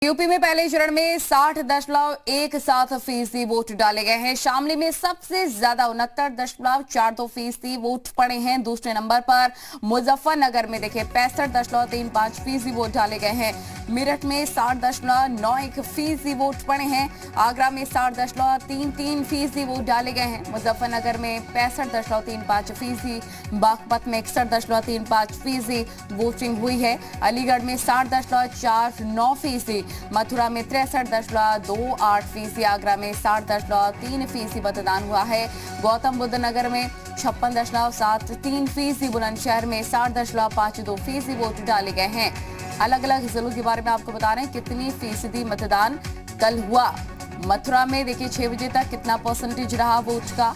UP में पहले चरण में 60.17% वोट डाले गए हैं। शामली में सबसे ज्यादा 69.42% वोट पड़े हैं। दूसरे नंबर पर मुजफ्फरनगर में देखिए 65.35% वोट डाले गए हैं। मेरठ में 60.91% वोट पड़े हैं। आगरा में 60.33% वोट डाले गए हैं। मुजफ्फरनगर में 65.35%, बागपत में 61.35% वोटिंग हुई है। अलीगढ़ में 60.49%, मथुरा में 63.28%, आगरा में 60.3% मतदान हुआ है। गौतम बुद्ध नगर में 56.73%, बुलंदशहर में 60.52% वोट डाले गए हैं। अलग अलग जिलों के बारे में आपको बता रहे हैं कितनी फीसदी मतदान कल हुआ। मथुरा में देखिए 6 बजे तक कितना परसेंटेज रहा वोट का।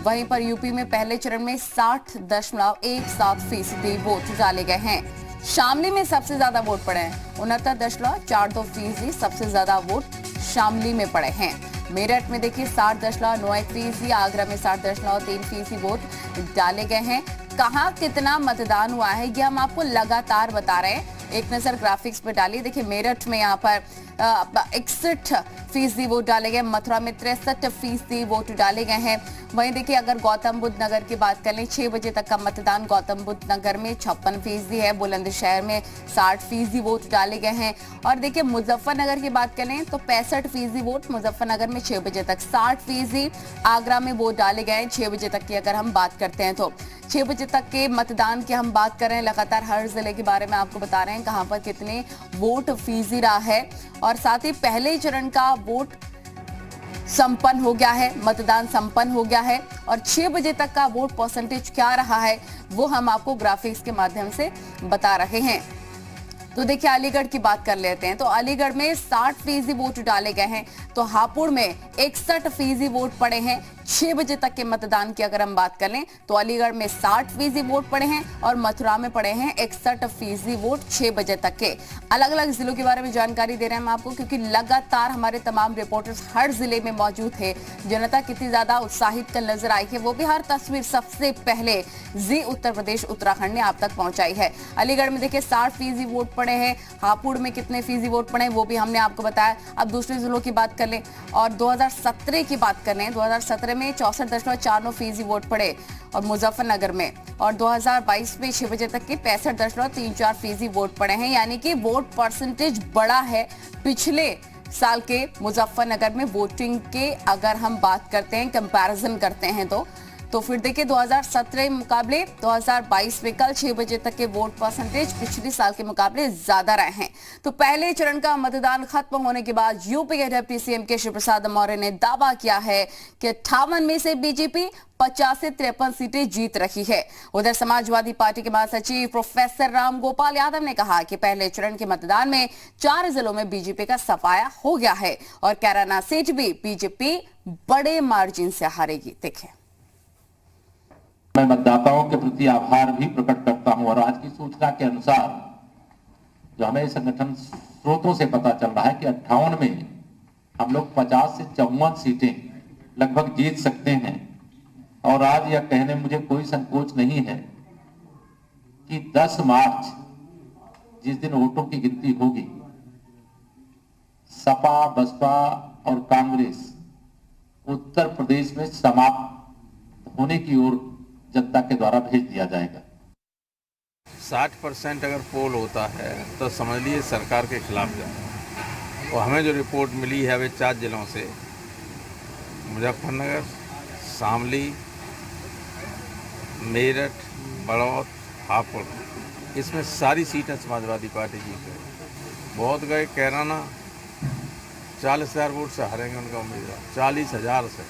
वहीं पर यूपी में पहले चरण में 60.17% वोट डाले गए हैं। शामली में सबसे ज्यादा वोट पड़े हैं, 69.42%, सबसे ज्यादा वोट शामली में पड़े हैं। मेरठ में देखिए 60.91%, आगरा में 60.3% वोट डाले गए हैं। कहां कितना मतदान हुआ है ये हम आपको लगातार बता रहे हैं। एक नजर ग्राफिक्स पे डालिए। देखिए मेरठ में यहाँ पर 61% वोट डाले गए, मथुरा में 63% वोट डाले गए हैं। वहीं देखिए अगर गौतम बुद्ध नगर की बात कर लें, 6 बजे तक का मतदान गौतम बुद्ध नगर में 56% है, बुलंदशहर में 60% वोट डाले गए हैं। और देखिए मुजफ्फरनगर की बात करें तो 65% वोट मुजफ्फरनगर में 6 बजे तक, 60% आगरा में वोट डाले गए हैं 6 बजे तक की अगर हम बात करते हैं तो। 6 बजे तक के मतदान की हम बात करें, लगातार हर जिले के बारे में आपको बता रहे हैं कहां पर कितने वोट फीसदी रहा है। और साथ ही पहले चरण का वोट संपन्न हो गया है, मतदान संपन्न हो गया है। और 6 बजे तक का वोट परसेंटेज क्या रहा है वो हम आपको ग्राफिक्स के माध्यम से बता रहे हैं। तो देखिए अलीगढ़ की बात कर लेते हैं। तो अलीगढ़ में 60% वोट डाले गए हैं, तो हापुड़ में 61% वोट पड़े हैं। 6 बजे तक के मतदान की अगर हम बात कर लें तो अलीगढ़ में 60% वोट पड़े हैं और मथुरा में पड़े हैं 61% वोट 6 बजे तक के। अलग अलग जिलों के बारे में जानकारी दे रहे हैं हम आपको, क्योंकि लगातार हमारे तमाम रिपोर्टर्स हर जिले में मौजूद थे। जनता कितनी ज्यादा उत्साहित कल नजर आई है वो भी हर तस्वीर सबसे पहले जी उत्तर प्रदेश उत्तराखंड ने आप तक पहुंचाई है। अलीगढ़ में देखिए 60% वोट पड़े हैं, हापुड़ में कितने फीसदी वोट पड़े हैं वो भी हमने आपको बताया। अब दूसरे जिलों की बात कर लें और 2017 की बात कर लें, 2017 में 64.49% वोट पड़े और मुजफ्फरनगर में, और 2022 में 6 बजे तक के 65.34% वोट पड़े हैं। यानी कि वोट परसेंटेज बढ़ा है पिछले साल के मुजफ्फरनगर में वोटिंग के अगर हम बात करते हैं, कंपैरिजन करते हैं तो फिर देखिए 2017 मुकाबले 2022 में कल 6 बजे तक के वोट परसेंटेज पिछले साल के मुकाबले ज्यादा रहे हैं। तो पहले चरण का मतदान खत्म होने के बाद यूपी के डिप्टी सीएम केशव प्रसाद मौर्य ने दावा किया है कि 58 में से बीजेपी 50 से 53 सीटें जीत रही है। उधर समाजवादी पार्टी के महासचिव प्रोफेसर राम गोपाल यादव ने कहा कि पहले चरण के मतदान में 4 जिलों में बीजेपी का सफाया हो गया है और कैराना सीट भी बीजेपी बड़े मार्जिन से हारेगी। देखें, मैं मतदाताओं के प्रति आभार भी प्रकट करता हूं और आज की सूचना के अनुसार जो हमें संगठन स्रोतों से पता चल रहा है कि 58 में हम लोग 50 से 54 सीटें लगभग जीत सकते हैं। और आज यह कहने मुझे कोई संकोच नहीं है कि 10 मार्च जिस दिन वोटों की गिनती होगी, सपा, बसपा और कांग्रेस उत्तर प्रदेश में समाप्त होने की ओर जनता के द्वारा भेज दिया जाएगा। 60% अगर पोल होता है तो समझ लीजिए सरकार के खिलाफ जाएगा। और हमें जो रिपोर्ट मिली है वे 4 जिलों से, मुजफ्फरनगर, शामली, मेरठ, बड़ौद, हापुड़, इसमें सारी सीटें समाजवादी पार्टी जीत गई। बहुत गए कैराना 40,000 वोट से हारेंगे उनका उम्मीदवार, 40,000 से।